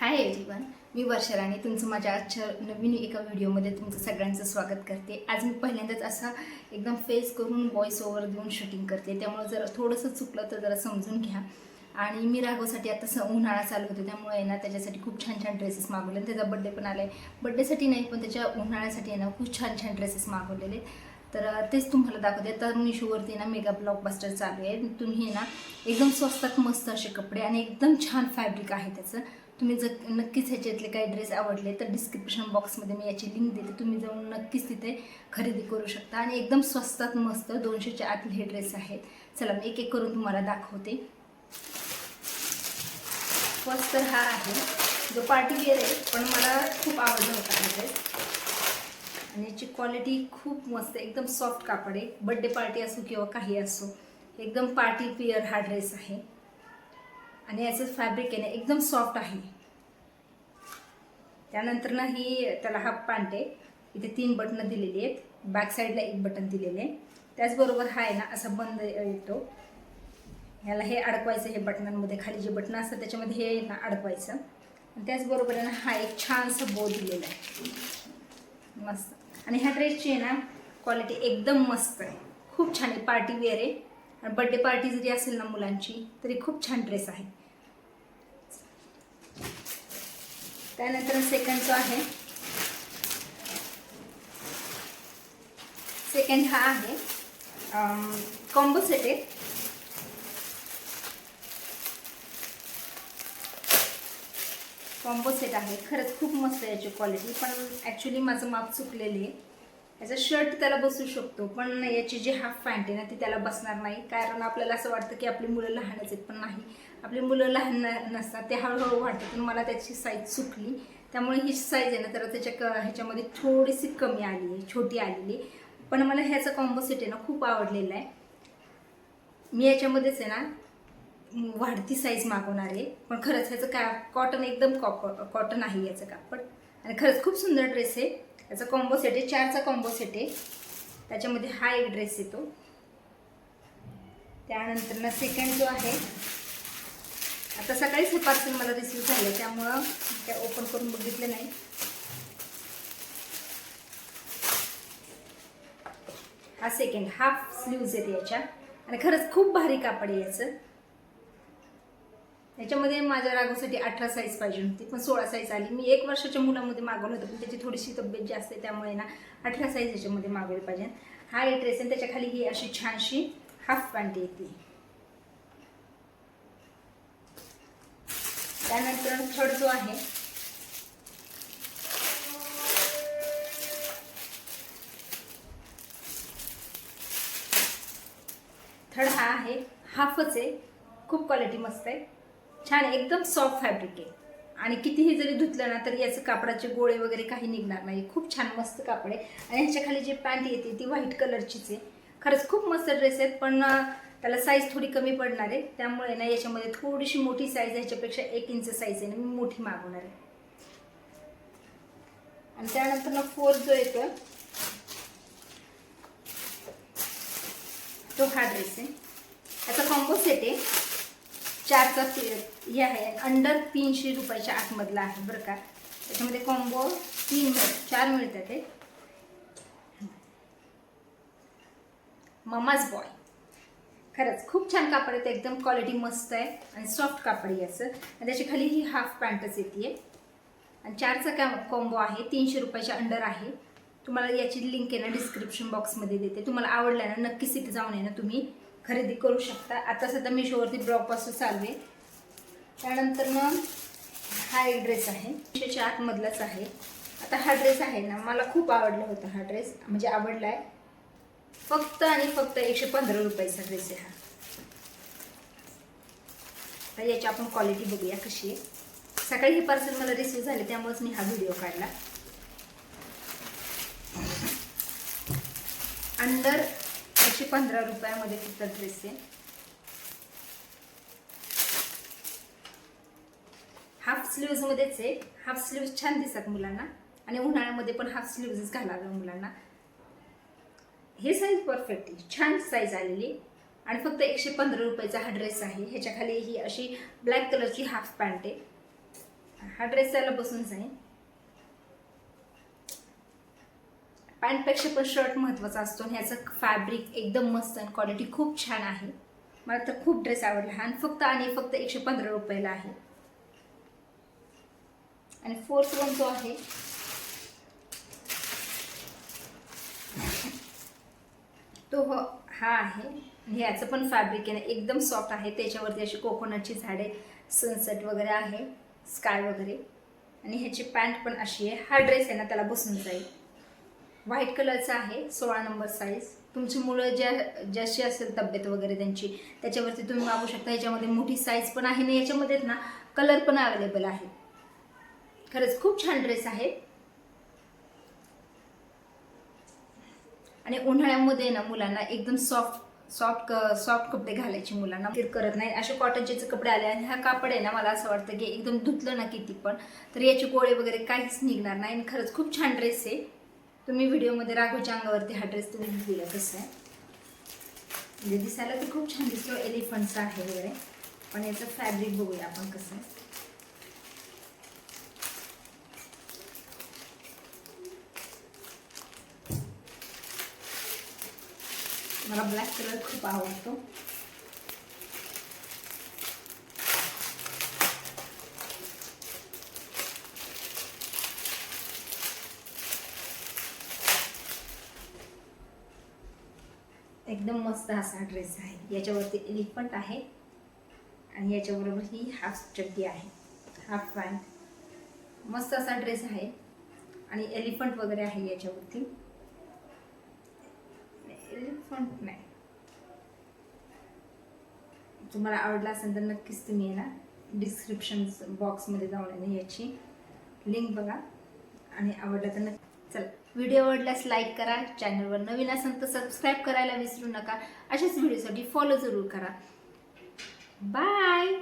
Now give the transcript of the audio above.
Hi everyone, मी वर्षा राणी तुमचं माझ्या आजच्या नवीन एका व्हिडिओमध्ये तुमचं सगळ्यांचं स्वागत करते। आज मी पहिल्यांदाच असा एकदम फेस करून व्हॉइस ओव्हर देऊन शूटिंग करते, त्यामुळे जर थोडंसं चुकलं तर जरा समजून घ्या। आणि मी राघवसाठी आता उन्हाळा चालू होतो, त्यामुळे ना त्याच्यासाठी खूप छान छान ड्रेसेस मागवले। त्याचा बड्डे पण आला आहे, बड्डेसाठी नाही पण त्याच्या उन्हाळ्यासाठी ना खूप छान छान ड्रेसेस मागवलेले, तर तेच तुम्हाला दाखवते। तर मिशोवरती ना मेगा ब्लॉकबस्टर चालू आहे, तुम्ही ना एकदम स्वस्तात मस्त असे कपडे आणि एकदम छान फॅब्रिक आहे त्याचं। तुम्ही जर नक्कीच ह्याच्यातले काही ड्रेस आवडले तर डिस्क्रिप्शन बॉक्समध्ये मी याची लिंक देते, तुम्ही जाऊन नक्कीच तिथे खरेदी करू शकता। आणि एकदम स्वस्तात मस्त 200च्या आतले हे ड्रेस आहेत। चला मी एक एक करून तुम्हाला दाखवते। फर्स्ट तर हा आहे जो पार्टी वेअर आहे, पण मला खूप आवडला होता हा ड्रेस आणि याची क्वालिटी खूप मस्त, एकदम सॉफ्ट कापड आहे। बर्थडे पार्टी असो किंवा काही असो, एकदम पार्टी वेअर हा ड्रेस आहे आणि याचं फॅब्रिक आहे ना एकदम सॉफ्ट आहे। त्यानंतर ना त्याला हाफ पॅन्ट आहे, इथे 3 बटन दिलेली आहेत, बॅक साईडला 1 बटन दिलेले आहे। त्याचबरोबर हा आहे ना असा बंद येतो, याला हे अडकवायचं, हे बटनांमध्ये खाली जे बटन असतात त्याच्यामध्ये हे ना अडकवायचं। आणि त्याचबरोबर आहे ना हा एक छानसा बो दिलेला आहे मस्त। आणि ह्या ड्रेसची आहे ना क्वालिटी एकदम मस्त आहे, खूप छान आहे, पार्टी वेअर आहे आणि बर्थडे पार्टी जरी असेल ना मुलांची तरी खूप छान ड्रेस आहे। त्यानंतर सेकंड जो आहे, सेकंड हा आहे कॉम्बो सेट आहे। कॉम्बो सेट आहे, खरंच खूप मस्त आहे याची क्वालिटी, पण ॲक्च्युली माझं माप चुकलेलं आहे। याचा शर्ट त्याला बसू शकतो, पण याची जी हाफ पॅन्ट आहे ना ती त्याला बसणार नाही, कारण आपल्याला असं वाटतं की आपली मुलं लहानच आहेत, पण नाही, आपली मुलं लहान नसतात, ते हळूहळू वाढतात। पण मला त्याची साईज चुकली, त्यामुळे ही साईज आहे ना तर ह्याच्यामध्ये थोडीशी कमी आली आहे, छोटी आलेली। पण मला ह्याचा कॉम्बो सेट आहे ना खूप आवडलेला आहे। मी याच्यामध्येच आहे ना वाढती साईज मागवणार आहे, पण खरंच ह्याचं कॉटन एकदम कॉटन आहे याचं कापड, आणि खरंच खूप सुंदर ड्रेस आहे। याचा कॉम्बो सेट आहे, 4चा कॉम्बो सेट आहे, त्याच्यामध्ये हा एक ड्रेस येतो। त्यानंतर ना सेकंड जो आहे, आता सकाळीच हे पार्सल मला रिसीव झालं, त्यामुळं त्या ओपन करून बघितलं नाही। हा सेकंड हाफ स्लीव्ज येते याच्या, आणि खरंच खूप भारी कापड आहे याचं। याच्यामध्ये माझ्या राघवसाठी 18 साईज पाहिजे होती, पण 16 साईज आली। मी 1 वर्षाच्या मुलामध्ये मागवलं होतं, पण त्याची थोडीशी तब्येत जास्त आहे, त्यामुळे ना 18 साईज याच्यामध्ये मागवली पाहिजे। हा एक ड्रेस आहे, त्याच्या खाली ही अशी छानशी हाफ पॅन्ट येते। त्यानंतर थर्ड जो आहे, थर्ड हा आहे, हाफच आहे, खूप क्वालिटी मस्त आहे, छान, एकदम सॉफ्ट फॅब्रिक आहे आणि कितीही जरी धुतलं ना तरी याचं कापडाचे गोळे वगैरे काही निघणार नाही, खूप छान मस्त कापड आहे। आणि ह्याच्या खाली जी पॅन्ट येते ती व्हाईट कलरचीच आहे। खरंच खूप मस्त ड्रेस आहेत, पण त्याला साईज थोडी कमी पडणार आहे, त्यामुळे ना याच्यामध्ये थोडीशी मोठी साईज आहे, ह्याच्यापेक्षा 1 इंच साईज आहे ना, मी मोठी मागवणार आहे। आणि त्यानंतर ना फोर्थ जो येतो तो हा ड्रेस आहे, याचा कॉम्बो सेट आहे, 4चा हे आहे, अंडर 300 रुपयाच्या आतमधला आहे बरं का। त्याच्यामध्ये कॉम्बो 4 मिळतात ते। ममाज बॉय, खरंच खूप छान कापड आहे, एकदम क्वालिटी मस्त आहे आणि सॉफ्ट कापड आहे याचं। आणि त्याच्या खाली ही हाफ पॅन्टच येते आणि 4चा कॉम्बो आहे, 300 रुपयाच्या अंडर आहे। तुम्हाला याची लिंक आहे ना डिस्क्रिप्शन बॉक्समध्ये देते, तुम्हाला आवडला ना नक्कीच तिथे जाऊन आहे ना तुम्ही खरेदी करू शकता। आता सध्या मिशोवरती ब्लॉकबस्टर चालू आहे। त्यानंतर मग हा एक ड्रेस आहे, 200च्या आतमधलाच आहे। आता हा ड्रेस आहे ना मला खूप आवडला होता, हा ड्रेस म्हणजे आवडला आहे, फक्त आणि फक्त 115 रुपयाचा ड्रेस आहे हा। तर याची आपण क्वालिटी बघूया कशी आहे। सकाळी हे पार्सल मला रिसीव झाले, त्यामुळेच मी हा व्हिडिओ काढला। अंडर 115 रुपयामध्ये फक्त ड्रेस आहे, हाफ स्लीव्ज मध्येच आहे। हाफ स्लीव्ज छान दिसतात मुलांना, आणि उन्हाळ्यामध्ये पण हाफ स्लीव्जच घालावे मुलांना। हे साईज परफेक्ट आहे, छान साईज आलेली, आणि फक्त 115 रुपयाचा हा ड्रेस आहे। ह्याच्या खाली ही अशी ब्लॅक कलरची हाफ पॅन्ट आहे। हा ड्रेस त्याला बसून जाईल. पॅन्टपेक्षा पण शर्ट महत्त्वाचा असतो आणि ह्याचं फॅब्रिक एकदम मस्त आणि क्वालिटी खूप छान आहे. मला तर खूप ड्रेस आवडला हा आणि फक्त 115 रुपयाला आहे. आणि फोर्थ वन जो आहे तो हा आहे. ह्याचं पण फॅब्रिक आहे ना एकदम सॉफ्ट आहे. त्याच्यावरती अशी कोकोनटची झाडे, सनसेट वगैरे आहे, स्काय वगैरे. आणि ह्याची पॅन्ट पण अशी आहे. हा ड्रेस आहे ना त्याला बसून जाईल. व्हाईट कलरचा आहे, 16 नंबर साईज. तुमची मुलं जशी असेल तब्येत वगैरे त्यांची त्याच्यावरती तुम्ही मागू शकता. ह्याच्यामध्ये मोठी साईज पण आहे आणि याच्यामध्ये ना कलर पण अवेलेबल आहे. खरंच खूप छान ड्रेस आहे. आणि उन्हाळ्यामध्ये ना मुलांना एकदम सॉफ्ट कपडे घालायचे, मुलांना करत नाही असे कॉटनचे कपडे आले. आणि हा कापड आहे ना मला असं वाटतं की एकदम धुतलं ना किती पण तर याचे गोळे वगैरे काहीच निघणार नाही. आणि खरंच खूप छान ड्रेस आहे. तुम्ही व्हिडिओमध्ये राघूच्या अंगावरती हा ड्रेस तुम्ही दिला कसं आहे म्हणजे दिसायला तर खूप छान दिसतो, एलिफंटचा आहे वगैरे. पण याचं फॅब्रिक बघूया आपण कसं आहे. मला ब्लॅक कलर खूप आवडतो. एकदम मस्त असा ड्रेस आहे. याच्यावरती एलिफंट आहे आणि याच्याबरोबर ही हाफ चड्डी आहे, हाफ पॅन्ट. मस्त असा ड्रेस आहे आणि एलिफंट वगैरे आहे याच्यावरती. एलिफंट नाही. तुम्हाला आवडला असेल तर नक्कीच तुम्ही ना डिस्क्रिप्शन बॉक्समध्ये जाऊन याची लिंक बघा आणि आवडलं तर नक्की. चला, व्हिडिओ आवडल्यास लाईक करा, चॅनलवर नवीन असेल तर सबस्क्राईब करायला विसरू नका. अशाच व्हिडिओसाठी फॉलो जरूर करा. बाय.